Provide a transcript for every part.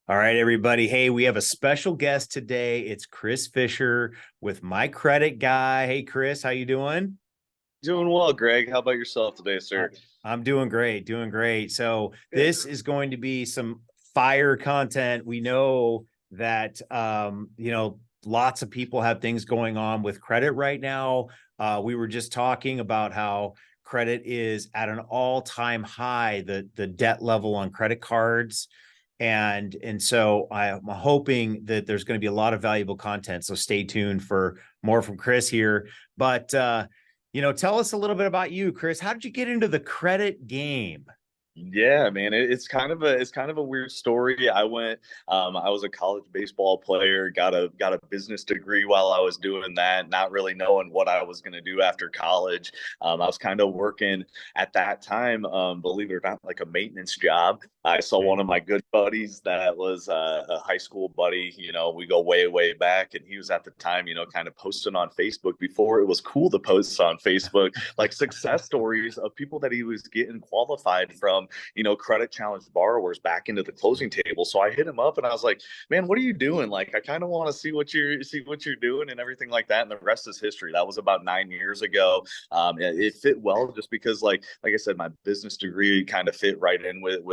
All right, everybody. Hey, we have a special guest today. It's Chris Fisher with My Credit Guy. Hey, Chris, how you doing? Doing well, Greg. How about yourself today, Uh, sir? I'm doing great, doing great. So Good. this is going to be some fire content. We know that lots of people have things going on with credit right now. We were just talking about how credit is at an all-time high, the debt level on credit cards. And so I'm hoping that there's going to be a lot of valuable content. So stay tuned for more from Chris here. But tell us a little bit about you, Chris. How did you get into the credit game? Yeah, man, it's kind of a weird story. I was a college baseball player, got a business degree while I was doing that, not really knowing what I was going to do after college. I was kind of working at that time, believe it or not, like a maintenance job. I saw one Okay. of my good buddies that was a high school buddy. We go way, way back, and he was at the time, kind of posting on Facebook before it was cool to post on Facebook, like success stories of people that he was getting qualified from credit challenged borrowers back into the closing table. So I hit him up and I was like, man, what are you doing? Like, I kind of want to see what you're doing and everything like that. And the rest is history. That was about 9 years ago. It fit well just because like I said, my business degree kind of fit right in with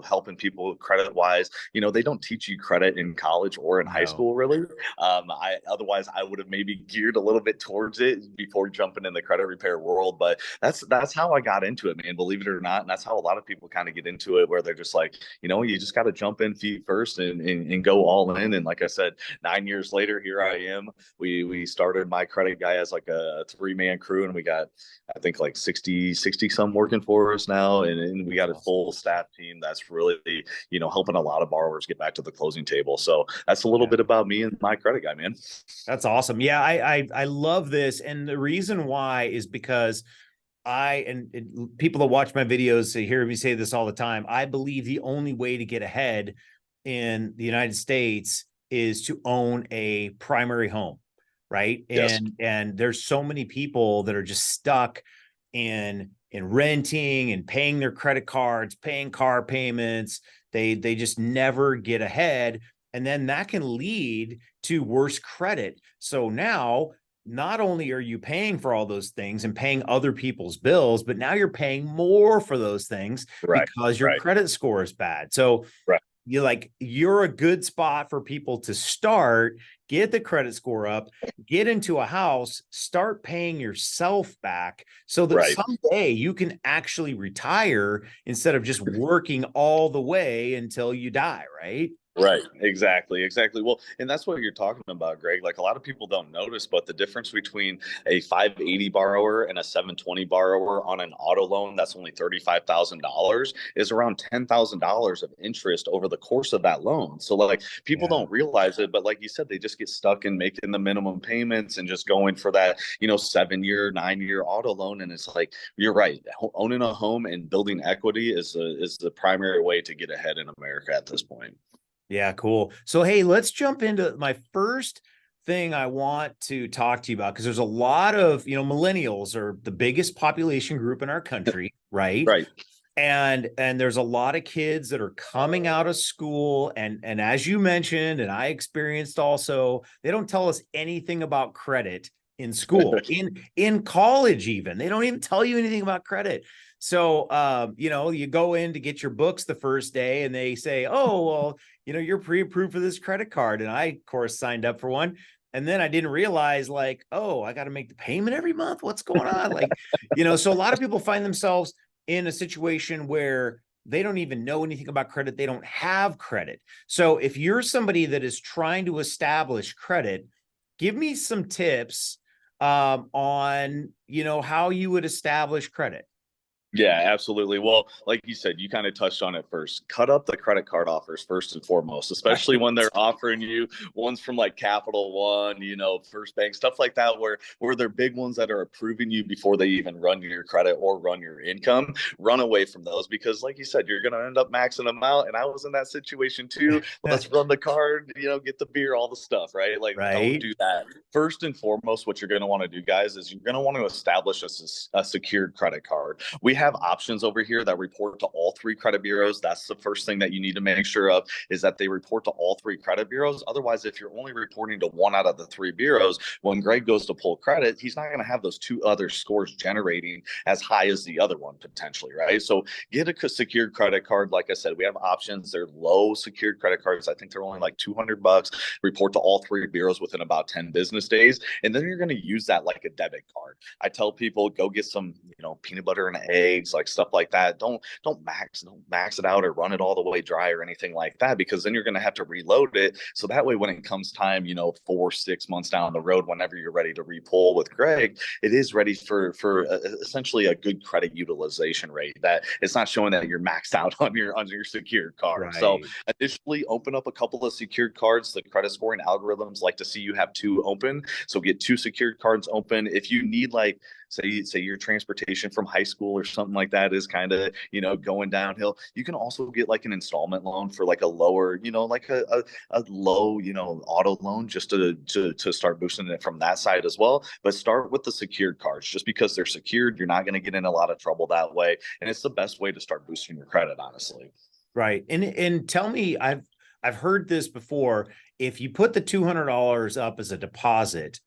helping people credit wise. They don't teach you credit in college or in high No. school really. I otherwise I would have maybe geared a little bit towards it before jumping in the credit repair world. But that's how I got into it, man. Believe it or not, and that's how a lot of people kind of get into it, where they're just like, you just got to jump in feet first and go all in. And like I said, 9 years later, here I am. We started My Credit Guy as like a three-man crew, and we got I think like 60 some working for us now, and we That's got a awesome. full staff team that's really helping a lot of borrowers get back to the closing table. So that's a little Yeah. bit about me and My Credit Guy, man. That's awesome. Yeah, I love this. And the reason why is because people that watch my videos hear me say this all the time. I believe the only way to get ahead in the United States is to own a primary home, right? Yes. And there's so many people that are just stuck in renting and paying their credit cards, paying car payments. They just never get ahead, and then that can lead to worse credit. So now not only are you paying for all those things and paying other people's bills, but now you're paying more for those things Right. because your Right. credit score is bad. So Right. you're a good spot for people to start, get the credit score up, get into a house, start paying yourself back so that Right. someday you can actually retire instead of just working all the way until you die, right? Right. Exactly. Exactly. Well, and that's what you're talking about, Greg. Like a lot of people don't notice, but the difference between a 580 borrower and a 720 borrower on an auto loan that's only $35,000 is around $10,000 of interest over the course of that loan. So like people Yeah. don't realize it, but like you said, they just get stuck in making the minimum payments and just going for that, 7 year, 9 year auto loan. And it's like you're right. Owning a home and building equity is the primary way to get ahead in America at this point. Yeah, cool. So, hey, let's jump into my first thing I want to talk to you about because there's a lot of, millennials are the biggest population group in our country, right? Right. And there's a lot of kids that are coming out of school and as you mentioned and I experienced also, they don't tell us anything about credit in school, in college even. They don't even tell you anything about credit. So you go in to get your books the first day and they say, "Oh, well, you're pre-approved for this credit card." And I of course signed up for one. And then I didn't realize like, "Oh, I got to make the payment every month. What's going on?" Like, so a lot of people find themselves in a situation where they don't even know anything about credit. They don't have credit. So if you're somebody that is trying to establish credit, give me some tips on, how you would establish credit. Yeah, absolutely. Well, like you said, you kind of touched on it first. Cut up the credit card offers first and foremost, especially Right. when they're offering you ones from like Capital One, First Bank, stuff like that, where they're big ones that are approving you before they even run your credit or run your income. Run away from those because, like you said, you're gonna end up maxing them out. And I was in that situation too. Let's run the card, get the beer, all the stuff, right? Like, don't Right. do that. First and foremost, what you're gonna want to do, guys, is you're gonna want to establish a secured credit card. We have options over here that report to all three credit bureaus. That's the first thing that you need to make sure of, is that they report to all three credit bureaus. Otherwise, if you're only reporting to one out of the three bureaus, when Greg goes to pull credit, he's not going to have those two other scores generating as high as the other one potentially, right? So get a secured credit card. Like I said, we have options. They're low secured credit cards. I think they're only like $200. Report to all three bureaus within about 10 business days. And then you're going to use that like a debit card. I tell people, go get some, peanut butter and eggs, like stuff like that. Don't max it out or run it all the way dry or anything like that, because then you're going to have to reload it. So that way, when it comes time, 4-6 months down the road, whenever you're ready to repull with Greg, it is ready for essentially a good credit utilization rate, that it's not showing that you're maxed out on your secured card. Right. So additionally, open up a couple of secured cards. The credit scoring algorithms like to see you have two open, so get two secured cards open. If you need, like, say your transportation from high school or something like that is kind of going downhill, you can also get like an installment loan for like a lower, like a low auto loan, just to start boosting it from that side as well. But start with the secured cards. Just because they're secured, you're not going to get in a lot of trouble that way, and it's the best way to start boosting your credit, honestly. Right. And tell me, I've heard this before. If you put the $200 up as a deposit,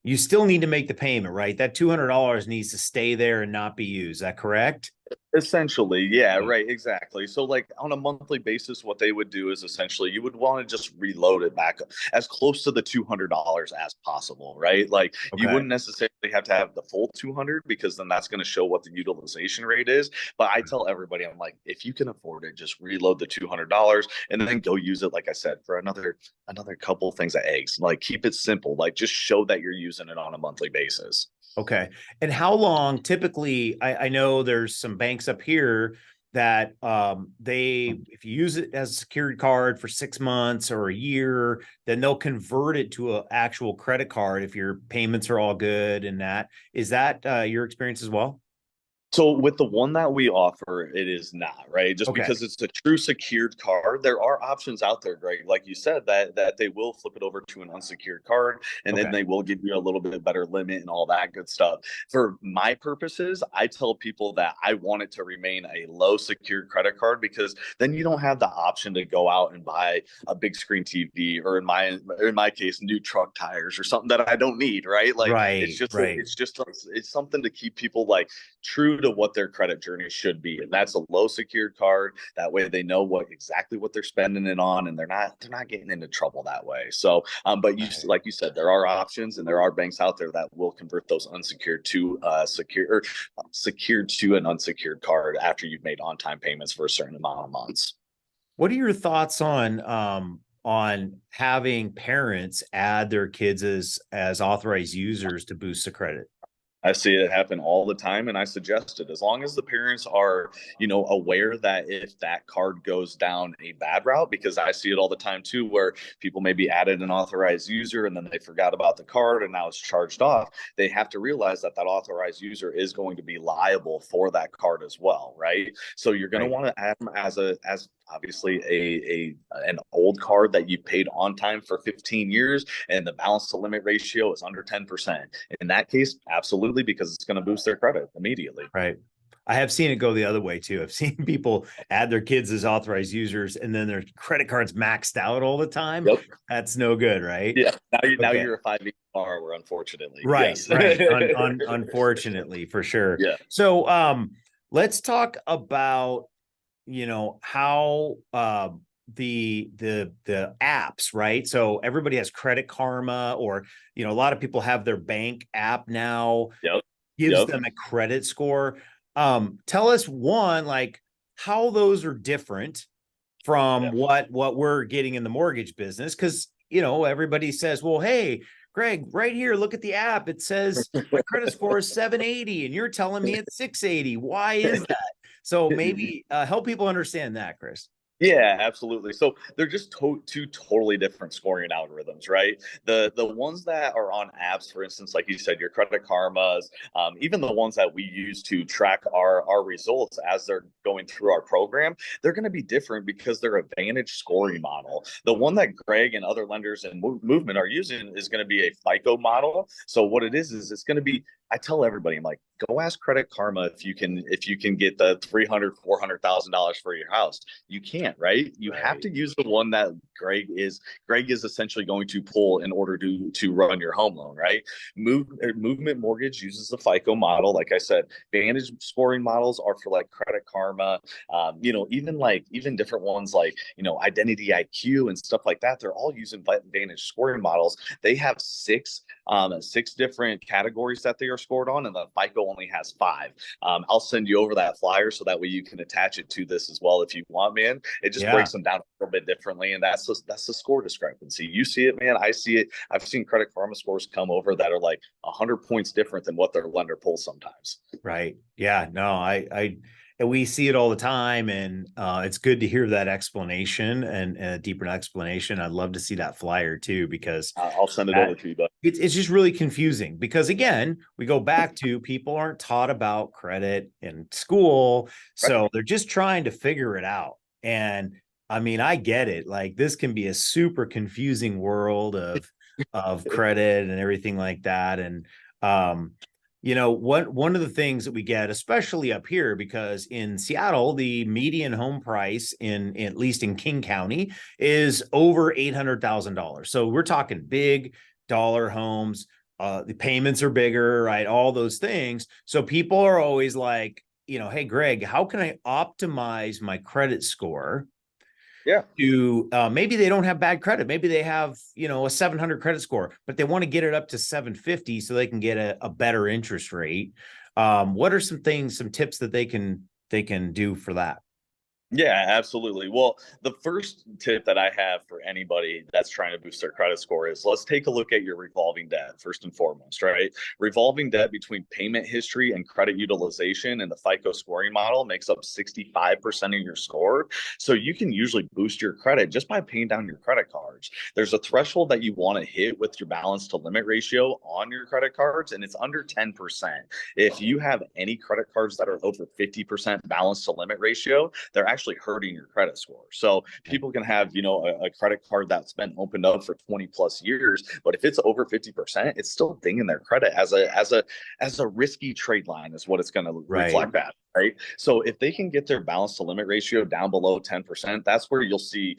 you still need to make the payment, right? That $200 needs to stay there and not be used. Is that correct? Essentially, yeah, right, exactly. So like on a monthly basis, what they would do is essentially you would want to just reload it back as close to the $200 as possible, right? Like you Okay. wouldn't necessarily have to have the full 200, because then that's going to show what the utilization rate is. But I tell everybody, I'm like, if you can afford it, just reload the $200 and then go use it, like I said, for another couple things of eggs. Like keep it simple, like just show that you're using it on a monthly basis. Okay. And how long typically, I know there's some banks up here that if you use it as a secured card for 6 months or a year, then they'll convert it to an actual credit card if your payments are all good. And that is that your experience as well? So with the one that we offer, it is not, right. Just Okay. because it's a true secured card, there are options out there, Greg. Like you said, that they will flip it over to an unsecured card, and then Okay. they will give you a little bit better limit and all that good stuff. For my purposes, I tell people that I want it to remain a low secured credit card, because then you don't have the option to go out and buy a big screen TV, or in my case, new truck tires or something that I don't need, right? Like Right. Right. it's something to keep people like true to what their credit journey should be, and that's a low secured card. That way they know exactly what they're spending it on, and they're not getting into trouble that way. So but like you said, there are options, and there are banks out there that will convert those unsecured to secured to an unsecured card after you've made on-time payments for a certain amount of months. What are your thoughts on having parents add their kids as authorized users to boost the credit? I see it happen all the time, and I suggest it. As long as the parents are, aware that if that card goes down a bad route, because I see it all the time too, where people maybe added an authorized user and then they forgot about the card and now it's charged off. They have to realize that that authorized user is going to be liable for that card as well, right? So you're going to Right. want to add them as obviously an old card that you paid on time for 15 years, and the balance to limit ratio is under 10%. In that case, absolutely, because it's going to boost their credit immediately. Right. I have seen it go the other way too. I've seen people add their kids as authorized users and then their credit card's maxed out all the time. Yep. That's no good, right? Yeah. Now Okay. you're a 5 borrower, unfortunately. Right, Yes. right. Unfortunately, for sure. Yeah. So let's talk about how the apps, right? So everybody has Credit Karma, or a lot of people have their bank app now, Yep. gives Yep. them a credit score. Tell us one, like how those are different from Yeah. what we're getting in the mortgage business. Because everybody says, well, hey, Greg, right here, look at the app. It says my credit score is 780 and you're telling me it's 680. Why is that? So maybe help people understand that, Chris. Yeah, absolutely. So they're just two totally different scoring algorithms, right? The ones that are on apps, for instance, like you said, your Credit Karmas, even the ones that we use to track our results as they're going through our program, they're going to be different because they're a Vantage scoring model. The one that Greg and other lenders and Movement are using is going to be a FICO model. So what it is it's going to be I tell everybody, I'm like, go ask Credit Karma if you can get the 300, $400,000 for your house. You can't, right? You have Right. to use the one that Greg is essentially going to pull in order to run your home loan, right? Movement Mortgage uses the FICO model. Like I said, Vantage scoring models are for like Credit Karma. Even different ones like Identity IQ and stuff like that. They're all using Vantage scoring models. They have six different categories that they are scored on, and the FICO only has five. I'll send you over that flyer so that way you can attach it to this as well if you want, man. It just Yeah. breaks them down a little bit differently, and that's the score discrepancy. You see it, man. I see it. I've seen Credit Karma scores come over that are like 100 points different than what their lender pulls sometimes. Right. Yeah. No, and we see it all the time, and it's good to hear that explanation and a deeper explanation. I'd love to see that flyer too, because I'll send it over that to you, but it's just really confusing. Because again, we go back to people aren't taught about credit in school, so they're just trying to figure it out. And I mean, I get it. Like this can be a super confusing world of credit and everything like that. And um, one of the things that we get, especially up here, because in Seattle, the median home price in at least in King County is over $800,000. So we're talking big dollar homes. The payments are bigger, right? All those things. So people are always like, hey, Greg, how can I optimize my credit score yeah. to maybe they don't have bad credit. Maybe they have, a 700 credit score, but they want to get it up to 750 so they can get a better interest rate. What are some tips that they can do for that? Yeah, absolutely. Well, the first tip that I have for anybody that's trying to boost their credit score is let's take a look at your revolving debt first and foremost, right? Revolving debt between payment history and credit utilization and the FICO scoring model makes up 65% of your score. So you can usually boost your credit just by paying down your credit cards. There's a threshold that you want to hit with your balance to limit ratio on your credit cards, and it's under 10%. If you have any credit cards that are over 50% balance to limit ratio, they're actually hurting your credit score. So people can have, a credit card that's been opened up for 20 plus years, but if it's over 50%, it's still dinging their credit as a risky trade line is what it's going to Right. reflect that. Right. So if they can get their balance to limit ratio down below 10%, that's where you'll see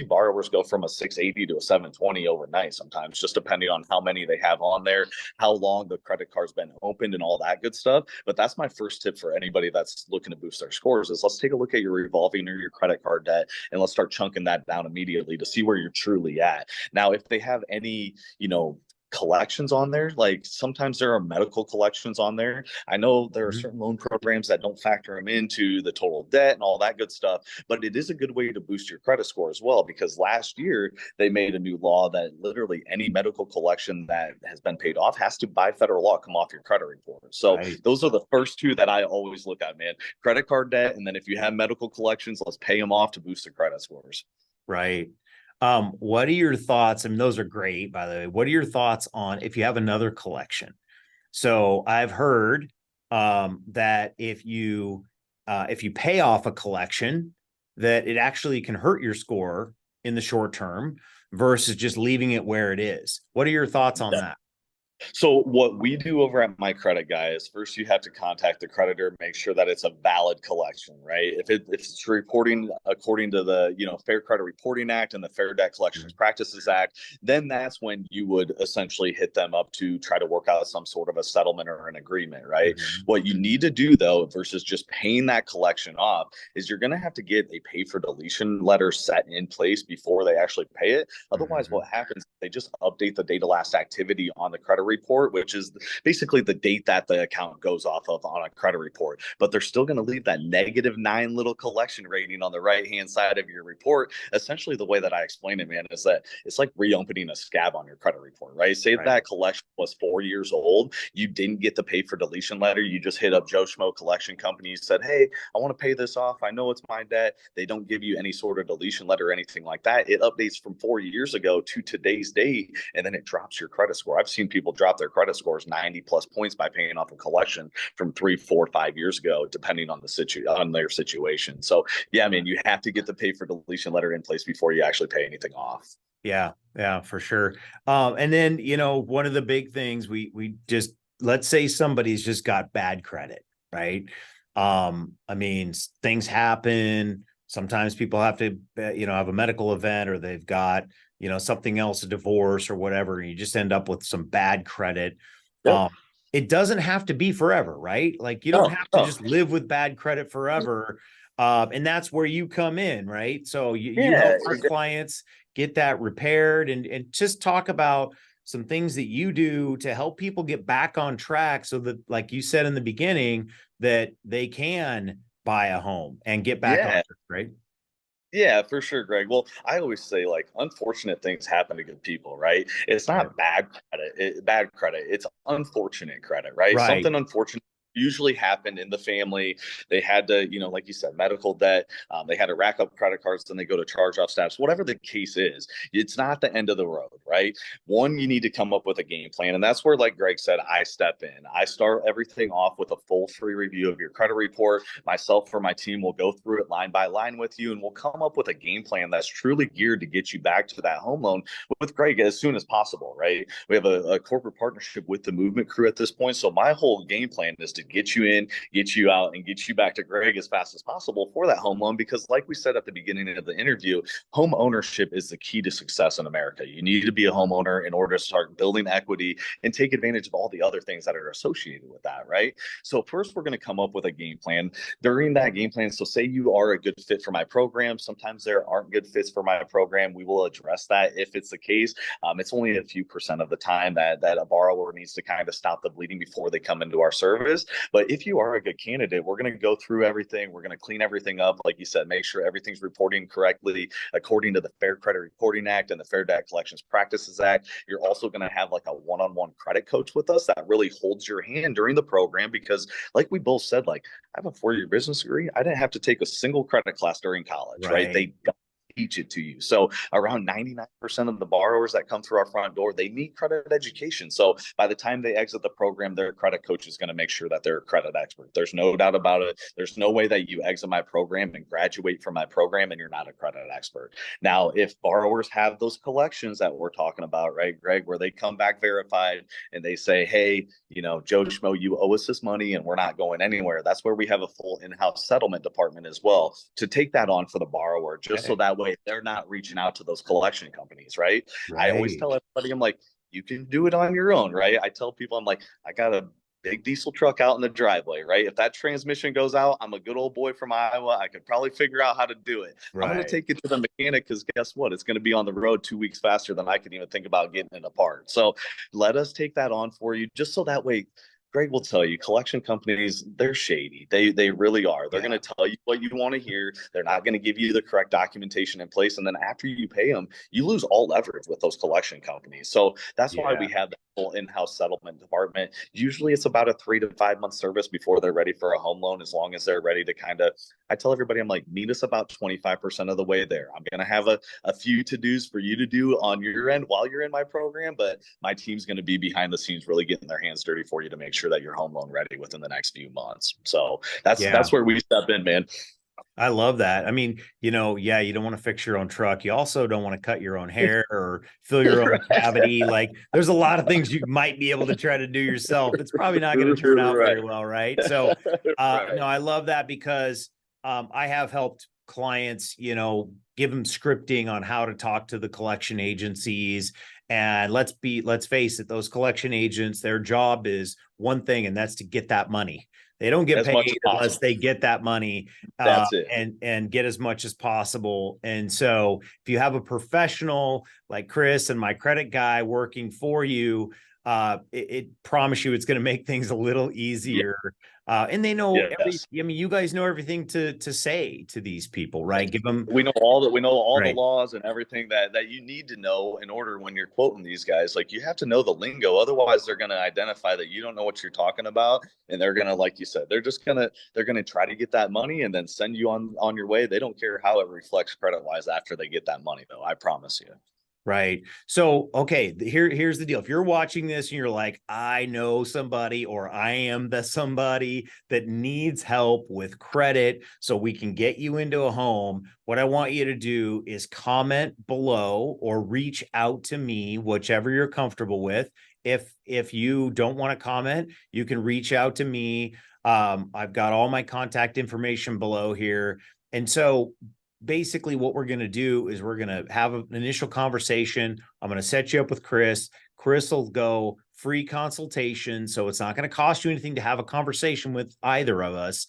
borrowers go from a 680 to a 720 overnight sometimes, just depending on how many they have on there, how long the credit card's been opened and all that good stuff. But that's my first tip for anybody that's looking to boost their scores is let's take a look at your revolving or your credit card debt and let's start chunking that down immediately to see where you're truly at. Now, if they have any, collections on there, like sometimes there are medical collections on there. I know there are Mhm. certain loan programs that don't factor them into the total debt and all that good stuff, but it is a good way to boost your credit score as well, because last year they made a new law that literally any medical collection that has been paid off has to, by federal law, come off your credit report. So Right. those are the first two that I always look at, man. Credit card debt, and then if you have medical collections, let's pay them off to boost the credit scores. Right. What are your thoughts? I mean, those are great, by the way. What are your thoughts on if you have another collection? So I've heard that if you pay off a collection, that it actually can hurt your score in the short term versus just leaving it where it is. What are your thoughts on that? So what we do over at My Credit Guy is first you have to contact the creditor, make sure that it's a valid collection, right? If it's reporting according to the Fair Credit Reporting Act and the Fair Debt Collections Practices Act, then that's when you would essentially hit them up to try to work out some sort of a settlement or an agreement, right? Mhm. What you need to do though, versus just paying that collection off, is you're going to have to get a pay for deletion letter set in place before they actually pay it. Otherwise, Mhm. what happens? They just update the data last activity on the credit report, which is basically the date that the account goes off of on a credit report. But they're still going to leave that -9 little collection rating on the right hand side of your report. Essentially, the way that I explain it, man, is that it's like reopening a scab on your credit report, right? Say Right. that collection was 4 years old, you didn't get the pay for deletion letter, you just hit up Joe Schmo collection company, said, hey, I want to pay this off. I know it's my debt. They don't give you any sort of deletion letter or anything like that. It updates from 4 years ago to today's date, and then it drops your credit score. I've seen people drop their credit scores 90 plus points by paying off a collection from 3, 4, 5 years ago, depending on on their situation. So yeah, I mean, you have to get the pay for deletion letter in place before you actually pay anything off. Yeah, yeah, for sure. And then one of the big things we just let's say somebody's just got bad credit, right? I mean, things happen. Sometimes people have to, have a medical event, or they've got, something else, a divorce or whatever, and you just end up with some bad credit. Yep. Um, it doesn't have to be forever, right? Like, you don't No, have to no. just live with bad credit forever. And that's where you come in, right? So you Yeah, help our clients get that repaired, and just talk about some things that you do to help people get back on track, so that, like you said in the beginning, that they can buy a home and get back on yeah. track, right? Yeah, for sure, Greg. Well, I always say like unfortunate things happen to good people, right? It's Right. not bad credit. It's unfortunate credit, right? Right. Something unfortunate usually happened in the family. They had to, like you said, medical debt. They had to rack up credit cards, then they go to charge off steps. Whatever the case is, it's not the end of the road, right? One, you need to come up with a game plan, and that's where, like Greg said, I step in. I start everything off with a full free review of your credit report. Myself or my team will go through it line by line with you, and we'll come up with a game plan that's truly geared to get you back to that home loan with Greg as soon as possible, right? We have a corporate partnership with the movement crew at this point. So my whole game plan is to get you in, get you out, and get you back to Greg as fast as possible for that home loan. Because, like we said at the beginning of the interview, home ownership is the key to success in America. You need to be a homeowner in order to start building equity and take advantage of all the other things that are associated with that, right? So, first, we're going to come up with a game plan during that game plan. So say you are a good fit for my program. Sometimes there aren't good fits for my program. We will address that if it's the case. It's only a few percent of the time that a borrower needs to kind of stop the bleeding before they come into our service. But if you are a good candidate, we're going to go through everything. We're going to clean everything up. Like you said, make sure everything's reporting correctly according to the Fair Credit Reporting Act and the Fair Debt Collections Practices Act. You're also going to have like a one-on-one credit coach with us that really holds your hand during the program, because like we both said, like, I have a 4-year business degree. I didn't have to take a single credit class during college, right? Right. They teach it to you. So around 99% of the borrowers that come through our front door, they need credit education. So by the time they exit the program, their credit coach is going to make sure that they're a credit expert. There's no doubt about it. There's no way that you exit my program and graduate from my program and you're not a credit expert. Now, if borrowers have those collections that we're talking about, right, Greg, where they come back verified and they say, hey, Joe Schmo, you owe us this money and we're not going anywhere. That's where we have a full in-house settlement department as well to take that on for the borrower, just so Okay. that way they're not reaching out to those collection companies, right? I always Right. tell everybody, I'm like, you can do it on your own, right? I tell people, I'm like, I got a big diesel truck out in the driveway, right? If that transmission goes out, I'm a good old boy from Iowa. I could probably figure out how to do it. I'm going to Right. take it to the mechanic because guess what? It's going to be on the road 2 weeks faster than I can even think about getting it apart. So let us take that on for you, just so that way Greg will tell you, collection companies, they're shady. They really are. They're going Yeah. to tell you what you want to hear. They're not going to give you the correct documentation in place. And then after you pay them, you lose all leverage with those collection companies. So that's why we Yeah. have the full in-house settlement department. Usually it's about a 3 to 5 month service before they're ready for a home loan, as long as they're ready to kind of, I tell everybody, I'm like, meet us about 25% of the way there. I'm going to have a few to-dos for you to do on your end while you're in my program, but my team's going to be behind the scenes really getting their hands dirty for you to make sure that you're home loan ready within the next few months. So Yeah. that's where we step in, man. I love that. I mean, yeah, you don't want to fix your own truck. You also don't want to cut your own hair or fill your own cavity. Like, there's a lot of things you might be able to try to do yourself. It's probably not going to turn out Right. very well, right? So, no, Right. I love that, because I have helped clients, give them scripting on how to talk to the collection agencies. And let's face it, those collection agents, their job is one thing, and that's to get that money. They don't get As much as paid unless possible. they get that money, That's it. and get as much as possible. And so if you have a professional like Chris and my credit guy working for you, it promise you it's going to make things a little Yeah. easier. And they know Yes. I mean, you guys know everything to say to these people, right? Give them We know all the right. laws and everything that you need to know in order when you're quoting these guys. Like, you have to know the lingo, otherwise they're going to identify that you don't know what you're talking about, and they're going to, like you said, they're going to try to get that money and then send you on your way. They don't care how it reflects credit wise after they get that money, though. I promise you. Right. So, okay, here's the deal. If you're watching this and you're like, I know somebody, or I am the somebody that needs help with credit so we can get you into a home, what I want you to do is comment below or reach out to me, whichever you're comfortable with, If you don't want to comment, you can reach out to me. I've got all my contact information below here. And so basically what we're going to do is we're going to have an initial conversation. I'm going to set you up with Chris. Chris will go free consultation. So it's not going to cost you anything to have a conversation with either of us,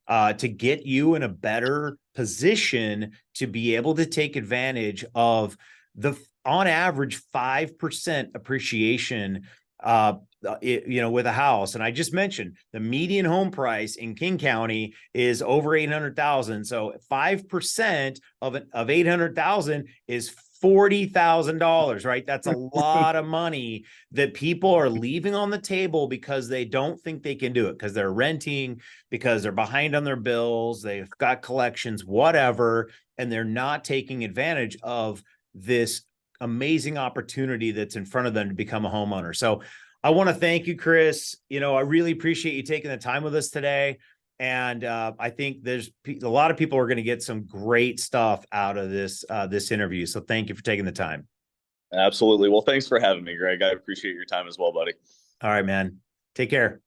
to get you in a better position to be able to take advantage of the, on average, 5% appreciation, with a house. And I just mentioned the median home price in King County is over 800,000. So 5% of 800,000 is $40,000, right? That's a lot of money that people are leaving on the table because they don't think they can do it, because they're renting, because they're behind on their bills, they've got collections, whatever, and they're not taking advantage of this amazing opportunity that's in front of them to become a homeowner. So I want to thank you, Chris. I really appreciate you taking the time with us today. And I think there's a lot of people are going to get some great stuff out of this interview. So thank you for taking the time. Absolutely. Well, thanks for having me, Greg. I appreciate your time as well, buddy. All right, man. Take care.